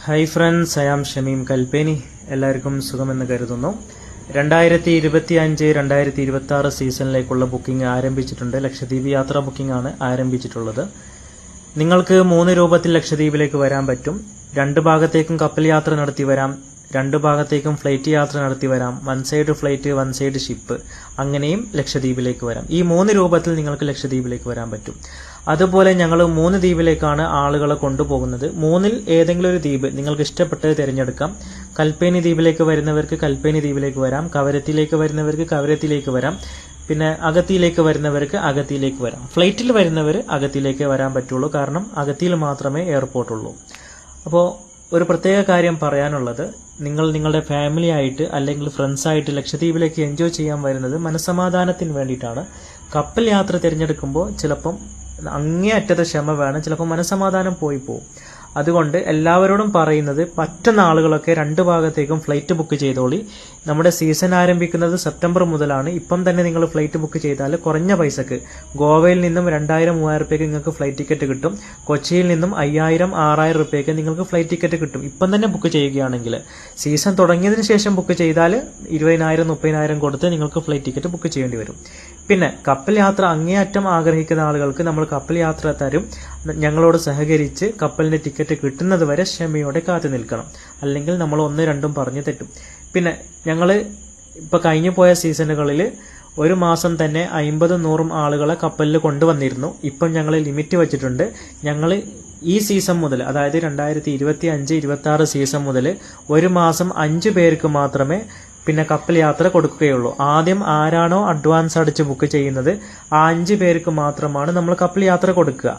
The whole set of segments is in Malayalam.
Hi friends, I am Shameem Kalpeni. എല്ലാവർക്കും സുഖമെന്ന് കരുതുന്നു. 2025-2026 സീസണിലേക്കുള്ള ബുക്കിംഗ് ആരംഭിച്ചിട്ടുണ്ട്. ലക്ഷദ്വീപ് യാത്രാ ബുക്കിംഗ് ആണ് ആരംഭിച്ചിട്ടുള്ളത്. നിങ്ങൾക്ക് 3 രൂപത്തിൽ ലക്ഷദ്വീപിലേക്ക് വരാൻ പറ്റും. 2 ഭാഗത്തേക്കും കപ്പൽ യാത്ര നടത്തി വരാം, 2 ഭാഗത്തേക്കും ഫ്ലൈറ്റ് യാത്ര നടത്തി വരാം. 1 സൈഡ് ഫ്ലൈറ്റ്, 1 സൈഡ് ഷിപ്പ്, അങ്ങനെയും ലക്ഷദ്വീപിലേക്ക് വരാം. ഈ 3 രൂപത്തിൽ നിങ്ങൾക്ക് ലക്ഷദ്വീപിലേക്ക് വരാൻ പറ്റും. അതുപോലെ ഞങ്ങൾ 3 ദ്വീപിലേക്കാണ് ആളുകളെ കൊണ്ടുപോകുന്നത്. 3-ൽ ഏതെങ്കിലും ഒരു ദ്വീപ് നിങ്ങൾക്ക് ഇഷ്ടപ്പെട്ടത് തിരഞ്ഞെടുക്കാം. കൽപ്പേനി ദ്വീപിലേക്ക് വരുന്നവർക്ക് കൽപ്പേനി ദ്വീപിലേക്ക് വരാം, കവരത്തിയിലേക്ക് വരുന്നവർക്ക് കവരത്തിയിലേക്ക് വരാം, പിന്നെ അഗത്തിയിലേക്ക് വരുന്നവർക്ക് അഗത്തിയിലേക്ക് വരാം. ഫ്ലൈറ്റിൽ വരുന്നവർ അഗത്തിയിലേക്ക് വരാൻ പറ്റുള്ളൂ, കാരണം അഗത്തിയിൽ മാത്രമേ എയർപോർട്ടുള്ളൂ. അപ്പോൾ ഒരു പ്രത്യേക കാര്യം പറയാനുള്ളത്, നിങ്ങൾ നിങ്ങളുടെ ഫാമിലി ആയിട്ട് അല്ലെങ്കിൽ ഫ്രണ്ട്സായിട്ട് ലക്ഷദ്വീപിലേക്ക് എൻജോയ് ചെയ്യാൻ വരുന്നത് മനസ്സമാധാനത്തിന് വേണ്ടിയിട്ടാണ്. കപ്പൽ യാത്ര തിരഞ്ഞെടുക്കുമ്പോൾ ചിലപ്പം അങ്ങേയറ്റത്തെ ക്ഷമ വേണം, ചിലപ്പോൾ മനസ്സമാധാനം പോയി പോകും. അതുകൊണ്ട് എല്ലാവരോടും പറയുന്നത്, പറ്റുന്ന ആളുകളൊക്കെ 2 ഭാഗത്തേക്കും ഫ്ലൈറ്റ് ബുക്ക് ചെയ്തോളി. നമ്മുടെ സീസൺ ആരംഭിക്കുന്നത് സെപ്റ്റംബർ മുതലാണ്. ഇപ്പം തന്നെ നിങ്ങൾ ഫ്ലൈറ്റ് ബുക്ക് ചെയ്താൽ കുറഞ്ഞ പൈസക്ക് ഗോവയിൽ നിന്നും 2000-3000 രൂപയ്ക്ക് നിങ്ങൾക്ക് ഫ്ലൈറ്റ് ടിക്കറ്റ് കിട്ടും. കൊച്ചിയിൽ നിന്നും 5000-6000 രൂപയ്ക്ക് നിങ്ങൾക്ക് ഫ്ലൈറ്റ് ടിക്കറ്റ് കിട്ടും. ഇപ്പം തന്നെ ബുക്ക് ചെയ്യുകയാണെങ്കിൽ. സീസൺ തുടങ്ങിയതിന് ശേഷം ബുക്ക് ചെയ്താൽ 20,000-30,000 കൊടുത്ത് നിങ്ങൾക്ക് ഫ്ലൈറ്റ് ടിക്കറ്റ് ബുക്ക് ചെയ്യേണ്ടി വരും. പിന്നെ കപ്പൽ യാത്ര അങ്ങേയറ്റം ആഗ്രഹിക്കുന്ന ആളുകൾക്ക് നമ്മൾ കപ്പൽ യാത്ര തരും. ഞങ്ങളോട് സഹകരിച്ച് കപ്പലിന്റെ ടിക്കറ്റ് കിട്ടുന്നത് വരെ ക്ഷമയോടെ കാത്തു നിൽക്കണം, അല്ലെങ്കിൽ നമ്മൾ 1-2 പറഞ്ഞു തെറ്റും. പിന്നെ ഞങ്ങൾ ഇപ്പൊ കഴിഞ്ഞു പോയ സീസണുകളിൽ ഒരു മാസം തന്നെ 50-100 ആളുകളെ കപ്പലിൽ കൊണ്ടുവന്നിരുന്നു. ഇപ്പം ഞങ്ങൾ ലിമിറ്റ് വെച്ചിട്ടുണ്ട്. ഞങ്ങൾ ഈ സീസൺ മുതൽ, അതായത് 2025-26 സീസൺ മുതൽ ഒരു മാസം 5 പേർക്ക് മാത്രമേ പിന്നെ കപ്പൽ യാത്ര കൊടുക്കുകയുള്ളൂ. ആദ്യം ആരാണോ അഡ്വാൻസ് അടിച്ച് ബുക്ക് ചെയ്യുന്നത് ആ 5 പേർക്ക് മാത്രമാണ് നമ്മൾ കപ്പൽ യാത്ര കൊടുക്കുക.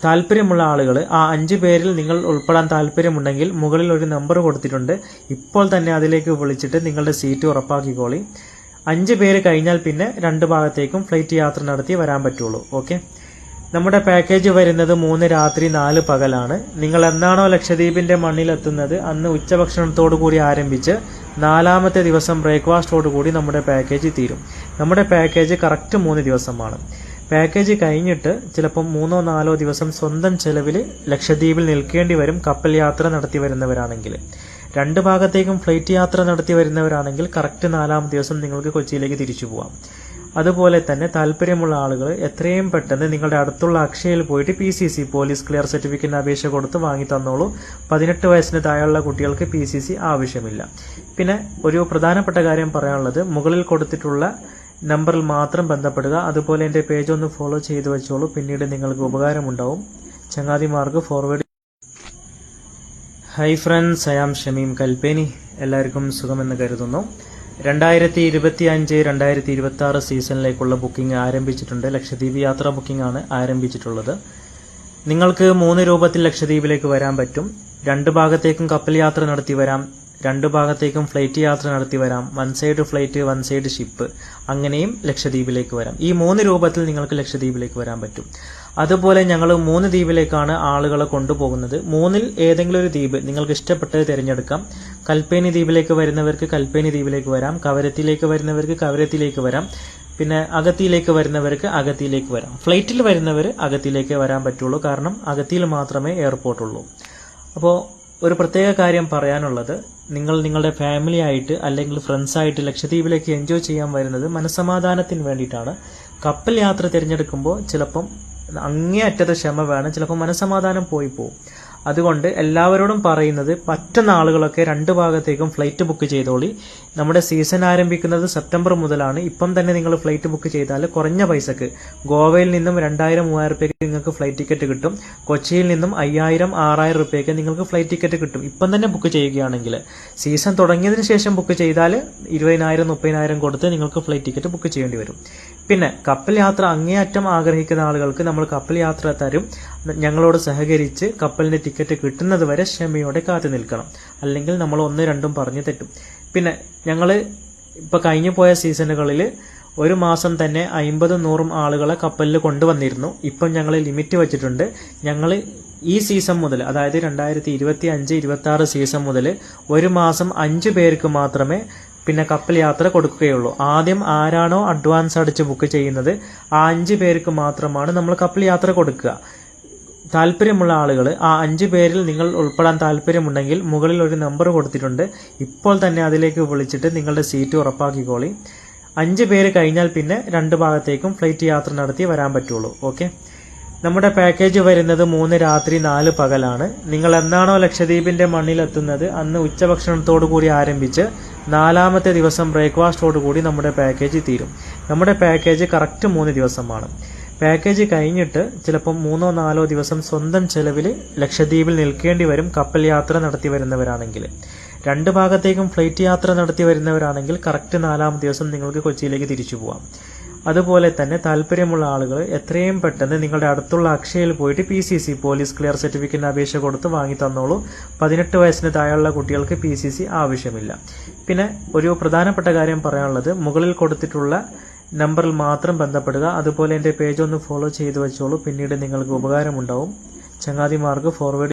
താല്പര്യമുള്ള ആളുകൾ, ആ 5 പേരിൽ നിങ്ങൾ ഉൾപ്പെടാൻ താല്പര്യമുണ്ടെങ്കിൽ മുകളിൽ ഒരു നമ്പർ കൊടുത്തിട്ടുണ്ട്. ഇപ്പോൾ തന്നെ അതിലേക്ക് വിളിച്ചിട്ട് നിങ്ങളുടെ സീറ്റ് ഉറപ്പാക്കിക്കോളി. 5 പേര് കഴിഞ്ഞാൽ പിന്നെ 2 ഭാഗത്തേക്കും ഫ്ലൈറ്റ് യാത്ര നടത്തി വരാൻ പറ്റുള്ളൂ. ഓക്കെ, നമ്മുടെ പാക്കേജ് വരുന്നത് 3 രാത്രി 4 പകലാണ്. നിങ്ങൾ എന്നാണോ ലക്ഷദ്വീപിന്റെ മണ്ണിലെത്തുന്നത് അന്ന് ഉച്ചഭക്ഷണത്തോടു കൂടി ആരംഭിച്ച് 4ാമത്തെ ദിവസം ബ്രേക്ക്ഫാസ്റ്റോടു കൂടി നമ്മുടെ പാക്കേജ് തീരും. നമ്മുടെ പാക്കേജ് കറക്റ്റ് 3 ദിവസമാണ്. പാക്കേജ് കഴിഞ്ഞിട്ട് ചിലപ്പം 3-4 ദിവസം സ്വന്തം ചെലവിൽ ലക്ഷദ്വീപിൽ നിൽക്കേണ്ടി വരും. കപ്പൽ യാത്ര നടത്തി വരുന്നവരാണെങ്കിൽ. 2 ഭാഗത്തേക്കും ഫ്ലൈറ്റ് യാത്ര നടത്തി വരുന്നവരാണെങ്കിൽ കറക്റ്റ് 4ാമത്തെ ദിവസം നിങ്ങൾക്ക് കൊച്ചിയിലേക്ക് തിരിച്ചു പോവാം. അതുപോലെ തന്നെ താല്പര്യമുള്ള ആളുകൾ എത്രയും പെട്ടെന്ന് നിങ്ങളുടെ അടുത്തുള്ള അക്ഷയയിൽ പോയിട്ട് PCC പോലീസ് ക്ലിയർ സർട്ടിഫിക്കറ്റിന് അപേക്ഷ കൊടുത്ത് വാങ്ങി തന്നോളൂ. 18 വയസ്സിന് താഴെയുള്ള കുട്ടികൾക്ക് PCC ആവശ്യമില്ല. പിന്നെ ഒരു പ്രധാനപ്പെട്ട കാര്യം പറയാനുള്ളത്, മുകളിൽ കൊടുത്തിട്ടുള്ള നമ്പറിൽ മാത്രം ബന്ധപ്പെടുക. അതുപോലെ എൻ്റെ പേജ് ഒന്ന് ഫോളോ ചെയ്ത് വെച്ചോളൂ, പിന്നീട് നിങ്ങൾക്ക് ഉപകാരമുണ്ടാവും. ചങ്ങാതിമാർക്ക് forward. Hi friends, I am Shameem Kalpeni. എല്ലാവർക്കും സുഖമെന്ന് കരുതുന്നു. 2025-2026 സീസണിലേക്കുള്ള ബുക്കിംഗ് ആരംഭിച്ചിട്ടുണ്ട്. ലക്ഷദ്വീപ് യാത്രാ ബുക്കിംഗ് ആണ് ആരംഭിച്ചിട്ടുള്ളത്. നിങ്ങൾക്ക് 3 രൂപത്തിൽ ലക്ഷദ്വീപിലേക്ക് വരാൻ പറ്റും. 2 ഭാഗത്തേക്കും കപ്പൽ യാത്ര നടത്തി വരാം, 2 ഭാഗത്തേക്കും ഫ്ലൈറ്റ് യാത്ര നടത്തി വരാം. 1 സൈഡ് ഫ്ലൈറ്റ്, 1 സൈഡ് ഷിപ്പ്, അങ്ങനെയും ലക്ഷദ്വീപിലേക്ക് വരാം. ഈ 3 രൂപത്തിൽ നിങ്ങൾക്ക് ലക്ഷദ്വീപിലേക്ക് വരാൻ പറ്റും. അതുപോലെ ഞങ്ങൾ 3 ദ്വീപിലേക്കാണ് ആളുകളെ കൊണ്ടുപോകുന്നത്. 3-ൽ ഏതെങ്കിലും ഒരു ദ്വീപ് നിങ്ങൾക്ക് ഇഷ്ടപ്പെട്ടത് തിരഞ്ഞെടുക്കാം. കൽപ്പേനി ദ്വീപിലേക്ക് വരുന്നവർക്ക് കൽപ്പേനി ദ്വീപിലേക്ക് വരാം, കവരത്തിയിലേക്ക് വരുന്നവർക്ക് കവരത്തിയിലേക്ക് വരാം, പിന്നെ അഗത്തിയിലേക്ക് വരുന്നവർക്ക് അഗത്തിയിലേക്ക് വരാം. ഫ്ലൈറ്റിൽ വരുന്നവർ അഗത്തിയിലേക്ക് വരാൻ പറ്റുള്ളൂ, കാരണം അഗത്തിയിൽ മാത്രമേ എയർപോർട്ടുള്ളൂ. അപ്പോൾ ഒരു പ്രത്യേക കാര്യം പറയാനുള്ളത്, നിങ്ങൾ നിങ്ങളുടെ ഫാമിലി ആയിട്ട് അല്ലെങ്കിൽ ഫ്രണ്ട്സായിട്ട് ലക്ഷദ്വീപിലേക്ക് എൻജോയ് ചെയ്യാൻ വരുന്നത് മനസ്സമാധാനത്തിന് വേണ്ടിയിട്ടാണ്. കപ്പൽ യാത്ര തിരഞ്ഞെടുക്കുമ്പോൾ ചിലപ്പം അങ്ങേയറ്റത്തെ ക്ഷമ വേണം, ചിലപ്പോൾ മനസ്സമാധാനം പോയി പോകും. അതുകൊണ്ട് എല്ലാവരോടും പറയുന്നത്, പറ്റുന്ന ആളുകളൊക്കെ 2 ഭാഗത്തേക്കും ഫ്ലൈറ്റ് ബുക്ക് ചെയ്തോളി. നമ്മുടെ സീസൺ ആരംഭിക്കുന്നത് സെപ്റ്റംബർ മുതലാണ്. ഇപ്പം തന്നെ നിങ്ങൾ ഫ്ലൈറ്റ് ബുക്ക് ചെയ്താൽ കുറഞ്ഞ പൈസക്ക് ഗോവയിൽ നിന്നും 2000-3000 രൂപയ്ക്ക് നിങ്ങൾക്ക് ഫ്ലൈറ്റ് ടിക്കറ്റ് കിട്ടും. കൊച്ചിയിൽ നിന്നും 5000-6000 രൂപയ്ക്ക് നിങ്ങൾക്ക് ഫ്ലൈറ്റ് ടിക്കറ്റ് കിട്ടും. ഇപ്പം തന്നെ ബുക്ക് ചെയ്യുകയാണെങ്കിൽ. സീസൺ തുടങ്ങിയതിന് ശേഷം ബുക്ക് ചെയ്താൽ 20,000-30,000 കൊടുത്ത് നിങ്ങൾക്ക് ഫ്ലൈറ്റ് ടിക്കറ്റ് ബുക്ക് ചെയ്യേണ്ടി വരും. പിന്നെ കപ്പൽ യാത്ര അങ്ങേയറ്റം ആഗ്രഹിക്കുന്ന ആളുകൾക്ക് നമ്മൾ കപ്പൽ യാത്ര തരും. ഞങ്ങളോട് സഹകരിച്ച് കപ്പലിന്റെ ടിക്കറ്റ് കിട്ടുന്നത് വരെ ക്ഷമയോടെ കാത്തു നിൽക്കണം, അല്ലെങ്കിൽ നമ്മൾ 1-2 പറഞ്ഞു തെറ്റും. പിന്നെ ഞങ്ങൾ ഇപ്പൊ കഴിഞ്ഞു പോയ സീസണുകളിൽ ഒരു മാസം തന്നെ 50-100 ആളുകളെ കപ്പലിൽ കൊണ്ടുവന്നിരുന്നു. ഇപ്പം ഞങ്ങൾ ലിമിറ്റ് വെച്ചിട്ടുണ്ട്. ഞങ്ങൾ ഈ സീസൺ മുതൽ, അതായത് 2025-26 സീസൺ മുതൽ ഒരു മാസം 5 പേർക്ക് മാത്രമേ പിന്നെ കപ്പൽ യാത്ര കൊടുക്കുകയുള്ളൂ. ആദ്യം ആരാണോ അഡ്വാൻസ് അടിച്ച് ബുക്ക് ചെയ്യുന്നത് ആ 5 പേർക്ക് മാത്രമാണ് നമ്മൾ കപ്പൽ യാത്ര കൊടുക്കുക. താല്പര്യമുള്ള ആളുകൾ ആ 5 പേരിൽ നിങ്ങൾ ഉൾപ്പെടാൻ താല്പര്യമുണ്ടെങ്കിൽ മുകളിൽ ഒരു നമ്പർ കൊടുത്തിട്ടുണ്ട്. ഇപ്പോൾ തന്നെ അതിലേക്ക് വിളിച്ചിട്ട് നിങ്ങളുടെ സീറ്റ് ഉറപ്പാക്കിക്കോളി. 5 പേര് കഴിഞ്ഞാൽ പിന്നെ 2 ഭാഗത്തേക്കും ഫ്ലൈറ്റ് യാത്ര നടത്തി വരാൻ പറ്റുള്ളൂ. ഓക്കെ, നമ്മുടെ പാക്കേജ് വരുന്നത് 3 രാത്രി 4 പകലാണ്. നിങ്ങൾ എന്നാണോ ലക്ഷദ്വീപിന്റെ മണ്ണിലെത്തുന്നത് അന്ന് ഉച്ചഭക്ഷണത്തോടു കൂടി ആരംഭിച്ച് 4ാമത്തെ ദിവസം ബ്രേക്ക്ഫാസ്റ്റോടു കൂടി നമ്മുടെ പാക്കേജ് തീരും. നമ്മുടെ പാക്കേജ് കറക്റ്റ് 3 ദിവസമാണ്. പാക്കേജ് കഴിഞ്ഞിട്ട് ചിലപ്പം 3-4 ദിവസം സ്വന്തം ചെലവിൽ ലക്ഷദ്വീപിൽ നിൽക്കേണ്ടി വരും കപ്പൽ യാത്ര നടത്തി വരുന്നവരാണെങ്കിൽ. 2 ഭാഗത്തേക്കും ഫ്ലൈറ്റ് യാത്ര നടത്തി വരുന്നവരാണെങ്കിൽ കറക്റ്റ് 4ാമത്തെ ദിവസം നിങ്ങൾക്ക് കൊച്ചിയിലേക്ക് തിരിച്ചു പോവാം. അതുപോലെ തന്നെ താല്പര്യമുള്ള ആളുകൾ എത്രയും പെട്ടെന്ന് നിങ്ങളുടെ അടുത്തുള്ള അക്ഷയയിൽ പോയിട്ട് PCC പോലീസ് ക്ലിയർ സർട്ടിഫിക്കറ്റിന് അപേക്ഷ കൊടുത്ത് വാങ്ങി തന്നോളൂ. 18 വയസ്സിന് താഴെയുള്ള കുട്ടികൾക്ക് PCC ആവശ്യമില്ല. പിന്നെ ഒരു പ്രധാനപ്പെട്ട കാര്യം പറയാനുള്ളത്, മുകളിൽ കൊടുത്തിട്ടുള്ള നമ്പറിൽ മാത്രം ബന്ധപ്പെടുക. അതുപോലെ എൻ്റെ പേജ് ഒന്ന് ഫോളോ ചെയ്തു വെച്ചോളൂ, പിന്നീട് നിങ്ങൾക്ക് ഉപകാരമുണ്ടാവും. ചങ്ങാതിമാർക്ക് ഫോർവേഡ്